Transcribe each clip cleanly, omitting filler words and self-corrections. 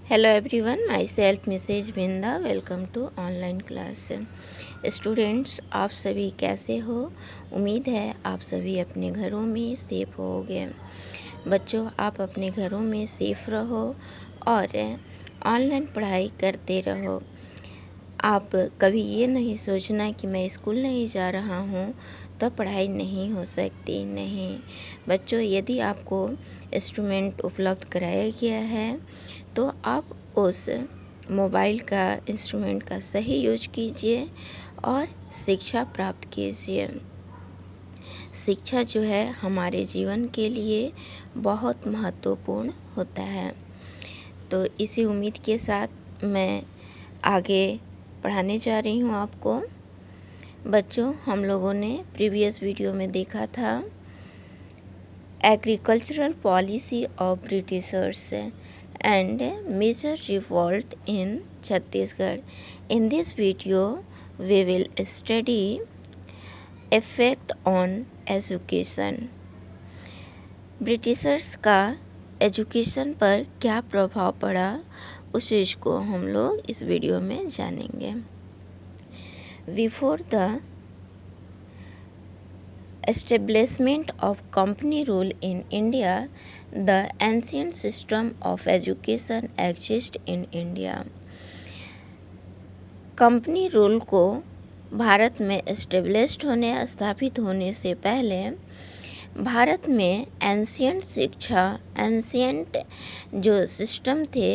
Hello everyone, myself Mrs. Binda. Welcome to online class. Students, आप सभी कैसे हो? उम्मीद है आप सभी अपने घरों में सेफ होगे। बच्चों, आप अपने घरों में सेफ रहो और ऑनलाइन पढ़ाई करते रहो। आप कभी ये नहीं सोचना कि मैं स्कूल नहीं जा रहा हूँ तो पढ़ाई नहीं हो सकती। नहीं बच्चों, यदि आपको इंस्ट्रूमेंट उपलब्ध कराया गया है तो आप उस मोबाइल का इंस्ट्रूमेंट का सही यूज कीजिए और शिक्षा प्राप्त कीजिए। शिक्षा जो है हमारे जीवन के लिए बहुत महत्वपूर्ण होता है। तो इसी उम्मीद के साथ मैं आगे पढ़ाने जा रही हूँ आपको। बच्चों, हम लोगों ने प्रीवियस वीडियो में देखा था agricultural policy of Britishers and major revolt in Chhattisgarh. In this video, we will study effect on education. Britishers का एजुकेशन पर क्या प्रभाव पड़ा, उस चीज़ को हम लोग इस वीडियो में जानेंगे। Before the establishment of company rule in India, the ancient system of education exists in India. Company rule को भारत में एस्टेब्लिश्ड होने स्थापित होने से पहले भारत में एंशियंट शिक्षा, एंशियंट जो सिस्टम थे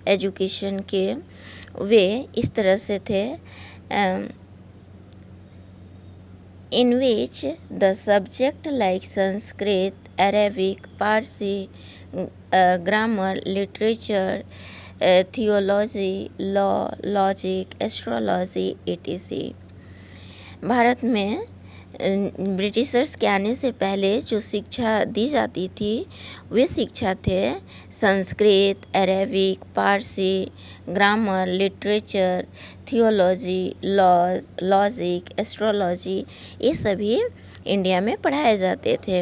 एजुकेशन के, वे इस तरह से थे in which the subject like Sanskrit, Arabic, Parsi, grammar, literature, theology, law, logic, astrology, etc. Bharat में ब्रिटिशर्स के आने से पहले जो शिक्षा दी जाती थी वे शिक्षा थे Sanskrit, Arabic, Parsi, grammar, literature, theology, laws, logic, astrology, ये सभी इंडिया में पढ़ाए जाते थे।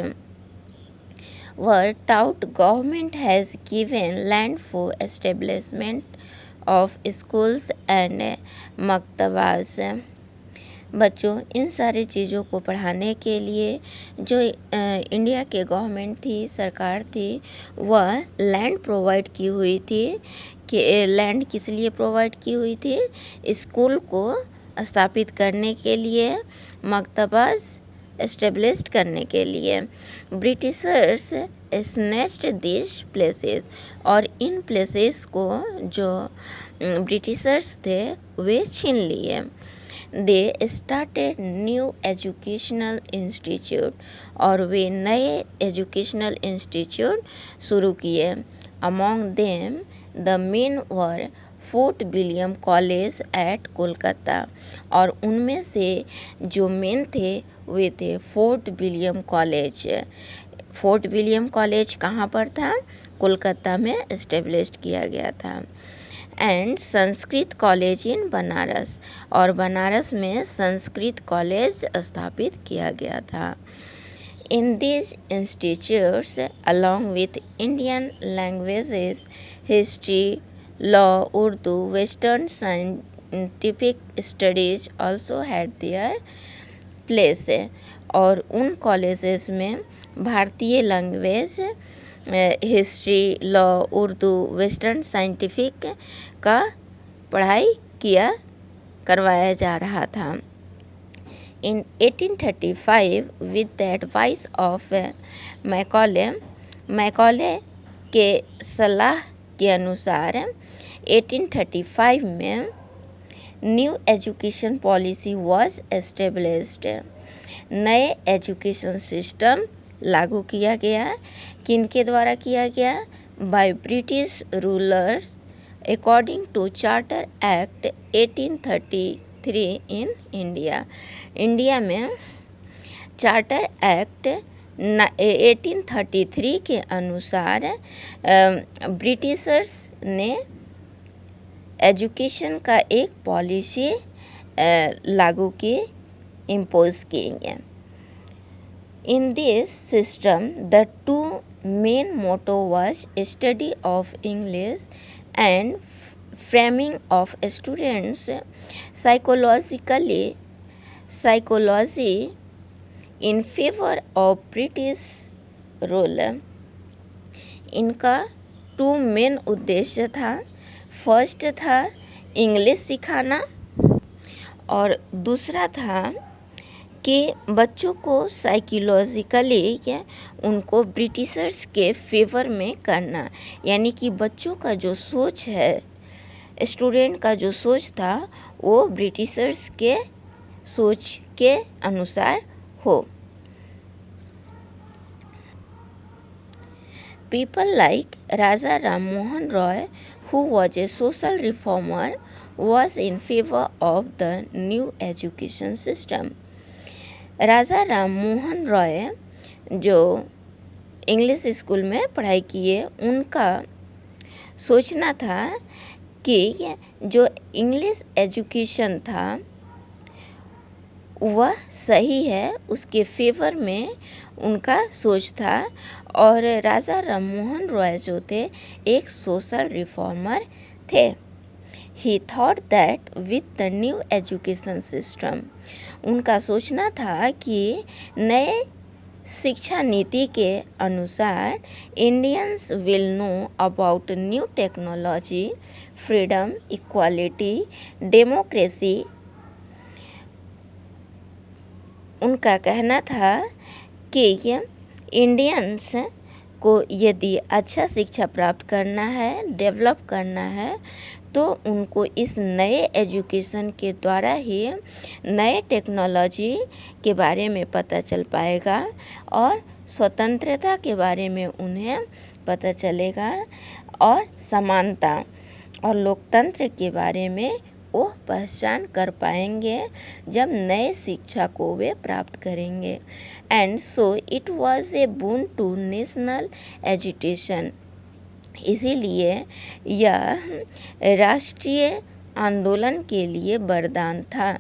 वर्ड टाउट government has given land for establishment of schools and मकतबास। बच्चों, इन सारी चीज़ों को पढ़ाने के लिए जो इंडिया के गवर्नमेंट थी, सरकार थी, वह लैंड प्रोवाइड की हुई थी। कि लैंड किस लिए प्रोवाइड की हुई थी? स्कूल को स्थापित करने के लिए, मकतबास एस्टेब्लिश्ड करने के लिए। ब्रिटिशर्स स्नैच्ड दिस प्लेसेस, और इन प्लेसेस को जो ब्रिटिशर्स थे वे छीन लिए। They started new educational institute, और वे नए एजुकेशनल इंस्टीट्यूट शुरू किए। Among them the main were fort William college eight Kolkata, और उनमें से जो मेन थे वे थे fort William college. Fort William college कहाँ पर था? कोलकाता में इस्टेब्लिश किया गया था। And Sanskrit college in Banaras, और बनारस में संस्कृत कॉलेज स्थापित किया गया था। In this institutes along with Indian languages, history, law, Urdu, western scientific studies also had their place, और उन कॉलेजेस में भारतीय language, history, law, Urdu, western scientific का पढ़ाई करवाया जा रहा था। In 1835 with the advice of Macaulay के सलाह के अनुसार 1835 में new education policy was established. नए एजुकेशन सिस्टम लागू किया गया। किनके द्वारा किया गया? By British rulers according to charter act 1833 in India. India में चार्टर एक्ट 1833 के अनुसार ब्रिटिशर्स ने एजुकेशन का एक पॉलिसी लागू की, इम्पोज की गई। In this system, the two main motto was study of English and framing of students psychology in favor of British rule. इनका 2 मेन उद्देश्य था। फर्स्ट था इंग्लिश सिखाना और दूसरा था कि बच्चों को साइकोलॉजिकली उनको ब्रिटिशर्स के फेवर में करना, यानी कि बच्चों का जो सोच है, स्टूडेंट का जो सोच था वो ब्रिटिशर्स के सोच के अनुसार हो। People like Raja Ram Mohan Roy, who was a social reformer, was in favor of the new education system. राजा राम मोहन रॉय जो इंग्लिश स्कूल में पढ़ाई किए, उनका सोचना था कि जो इंग्लिश एजुकेशन था वह सही है, उसके फेवर में उनका सोच था। और राजा राम मोहन रॉय जो थे एक सोशल रिफॉर्मर थे। ही thought that with the new education system, उनका सोचना था कि नए शिक्षा नीति के अनुसार Indians will know about new technology, freedom, equality, democracy. उनका कहना था कि इंडियंस को यदि अच्छा शिक्षा प्राप्त करना है, डेवलप करना है, तो उनको इस नए एजुकेशन के द्वारा ही नए टेक्नोलॉजी के बारे में पता चल पाएगा और स्वतंत्रता के बारे में उन्हें पता चलेगा और समानता और लोकतंत्र के बारे में वो पहचान कर पाएंगे जब नए शिक्षा को वे प्राप्त करेंगे। And so it was a boon to national education, इसीलिए यह राष्ट्रीय आंदोलन के लिए वरदान था।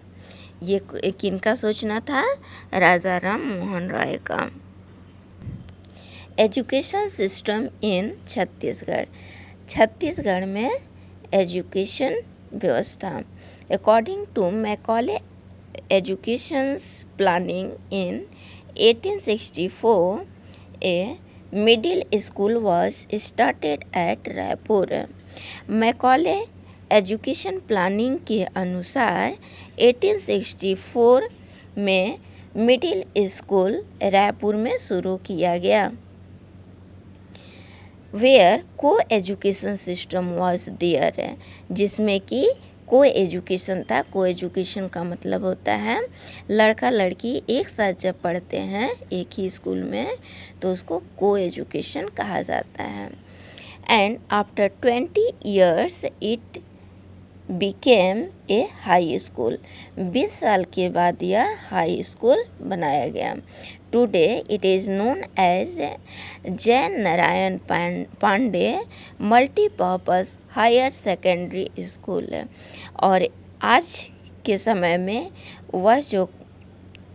ये किनका सोचना था? राजा राम मोहन राय का। Education system in Chhattisgarh, Chhattisgarh में एजुकेशन व्यवस्था। According to Macaulay education planning in 1864, a middle school was started at Raipur. Macaulay education planning के अनुसार 1864 में मिडिल स्कूल रायपुर में शुरू किया गया। वेयर को एजुकेशन सिस्टम वॉज देयर, जिसमें कि को एजुकेशन था। को एजुकेशन का मतलब होता है लड़का लड़की एक साथ जब पढ़ते हैं एक ही स्कूल में तो उसको को एजुकेशन कहा जाता है। And after 20 years it became a high school, 20 साल के बाद यह हाई स्कूल बनाया गया। Today it is known as Jain Narayan Pandey multipurpose higher secondary school. और आज के समय में वह जो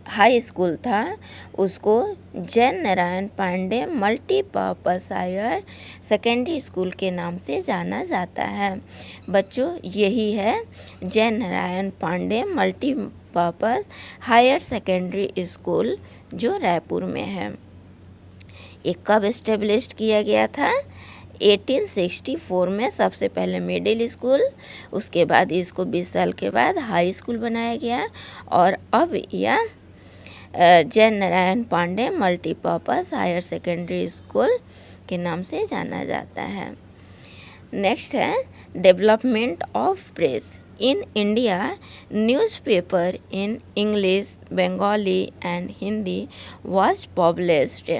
हाई स्कूल था उसको Jain Narayan Pandey multipurpose higher secondary school के नाम से जाना जाता है। बच्चों, यही है Jain Narayan Pandey multipurpose higher secondary school जो रायपुर में है। ये कब इस्टेब्लिश किया गया था? 1864 में सबसे पहले मिडिल स्कूल, उसके बाद इसको 20 साल के बाद हाई स्कूल बनाया गया और अब यह Jain Narayan Pandey multipurpose higher secondary school के नाम से जाना जाता है। नेक्स्ट है development of press in India. Newspaper in English, Bengali and Hindi was published.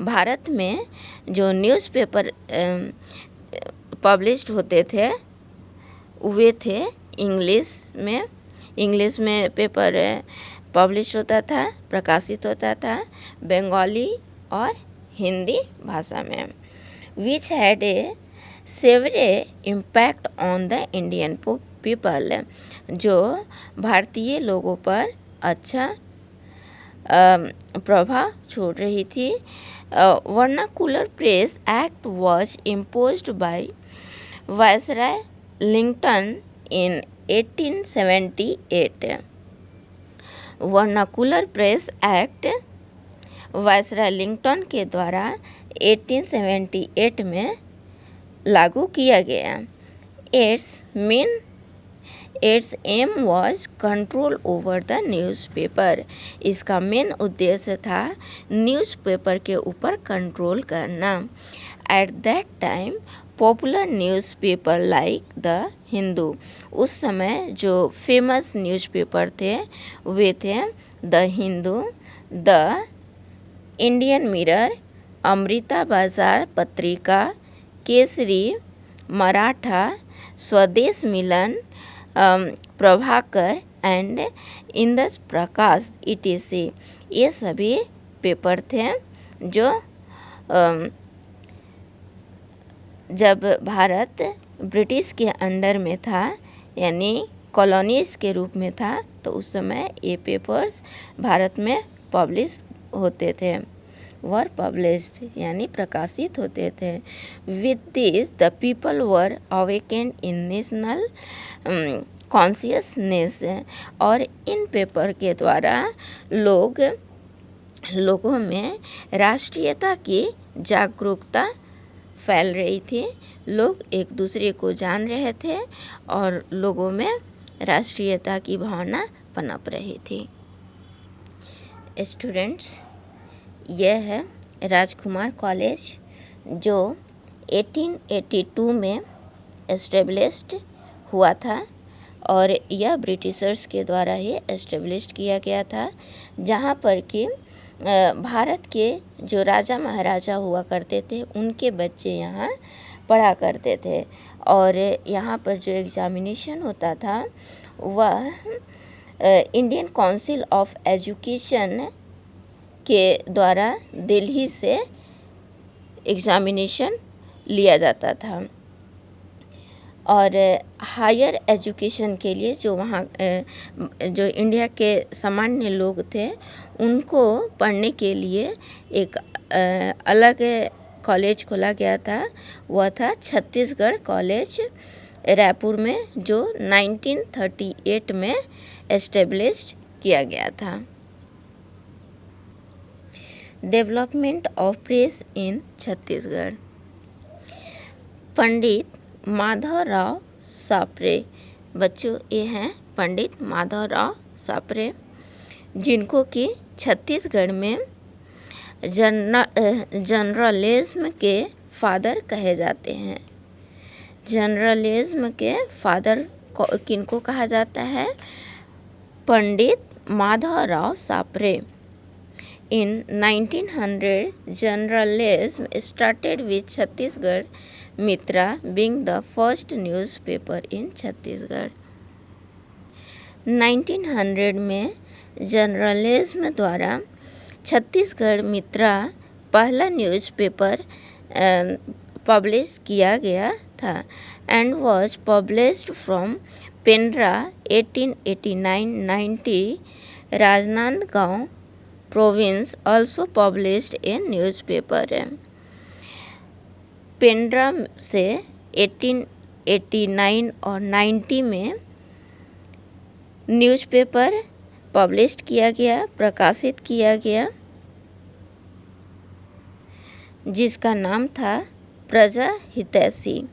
Bharat में जो न्यूज़पेपर पब्लिश्ड होते थे वे थे इंग्लिश में पेपर पब्लिश होता था, प्रकाशित होता था, बंगाली और हिंदी भाषा में। Which had a severe impact on the Indian people, जो भारतीय लोगों पर अच्छा प्रभाव छोड़ रही थी। Vernacular press act was imposed by viceroy Lincoln in 1878। Vernacular press act viceroy Lincoln के द्वारा 1878 में लागू किया गया। Its aim was control over the newspaper. इसका मेन उद्देश्य था न्यूज़पेपर के ऊपर कंट्रोल करना। At that time popular newspaper like the Hindu, उस समय जो फेमस न्यूज़पेपर थे वे थे the Hindu, the Indian Mirror, Amrita Bazar Patrika, Kesari, Maratha, Swadesh Milan, Prabhakar and Indu Prakash ETC। ये सभी पेपर थे जो जब भारत ब्रिटिश के अंडर में था यानी कॉलोनीज के रूप में था तो उस समय ये पेपर्स भारत में पब्लिश होते थे, वर पब्लिश्ड यानी प्रकाशित होते थे। With this the people were awakened in national consciousness. और इन पेपर के द्वारा लोगों में राष्ट्रीयता की जागरूकता फैल रही थी। लोग एक दूसरे को जान रहे थे और लोगों में राष्ट्रीयता की भावना पनप रही थी। स्टूडेंट्स, यह है राजकुमार कॉलेज जो 1882 में एस्टेब्लिश्ड हुआ था और यह ब्रिटिशर्स के द्वारा ही एस्टेब्लिश किया गया था, जहाँ पर कि भारत के जो राजा महाराजा हुआ करते थे उनके बच्चे यहाँ पढ़ा करते थे। और यहाँ पर जो एग्ज़ामिनेशन होता था वह इंडियन काउंसिल ऑफ एजुकेशन के द्वारा दिल्ली से एग्ज़ामिनेशन लिया जाता था। और हायर एजुकेशन के लिए जो वहाँ जो इंडिया के सामान्य लोग थे उनको पढ़ने के लिए एक अलग कॉलेज खोला गया था, वह था छत्तीसगढ़ कॉलेज रायपुर में, जो 1938 में एस्टेब्लिश किया गया था। डेवलपमेंट ऑफ प्रेस इन छत्तीसगढ़। पंडित माधवराव सापरे, बच्चों ये हैं पंडित माधवराव सापरे, जिनको कि छत्तीसगढ़ में जर्नलिज्म के फादर कहे जाते हैं। जर्नलिज्म के फादर किनको कहा जाता है? Pandit Madhavrao सापरे। In 1900, journalism started with Chhattisgarh Mitra being the first newspaper in Chhattisgarh। 1900 में जर्नलिज्म द्वारा छत्तीसगढ़ मित्रा पहला न्यूज़पेपर पब्लिश किया गया था and was published from Pendra 1889-90। Rajnandgaon province also published A newspaper. Pendra से 1889 और 90 में न्यूज़पेपर पब्लिश्ड किया गया, प्रकाशित किया गया, जिसका नाम था Praja Hitaishi.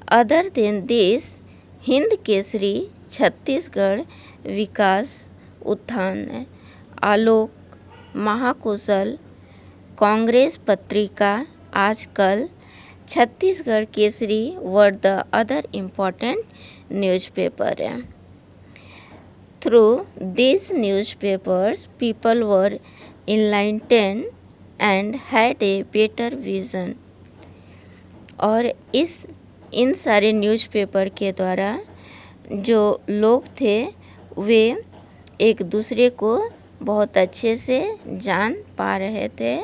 Other than this, Hind Kesari, Chhattisgarh Vikas Utthan, Alok, Mahakushal, Congress Patrika, Aajkal, Chhattisgarh Kesari were the other important newspaper. Through this newspapers people were enlightened and had a better vision। और इन सारे न्यूज़पेपर के द्वारा जो लोग थे वे एक दूसरे को बहुत अच्छे से जान पा रहे थे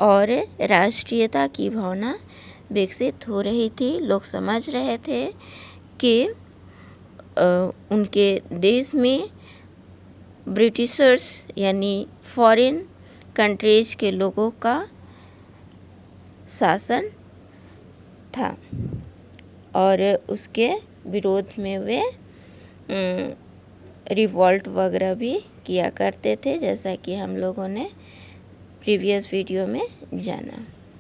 और राष्ट्रीयता की भावना विकसित हो रही थी। लोग समझ रहे थे कि उनके देश में ब्रिटिशर्स यानी फॉरेन कंट्रीज के लोगों का शासन था। और उसके विरोध में वे रिवॉल्ट वगैरह भी किया करते थे, जैसा कि हम लोगों ने प्रीवियस वीडियो में जाना।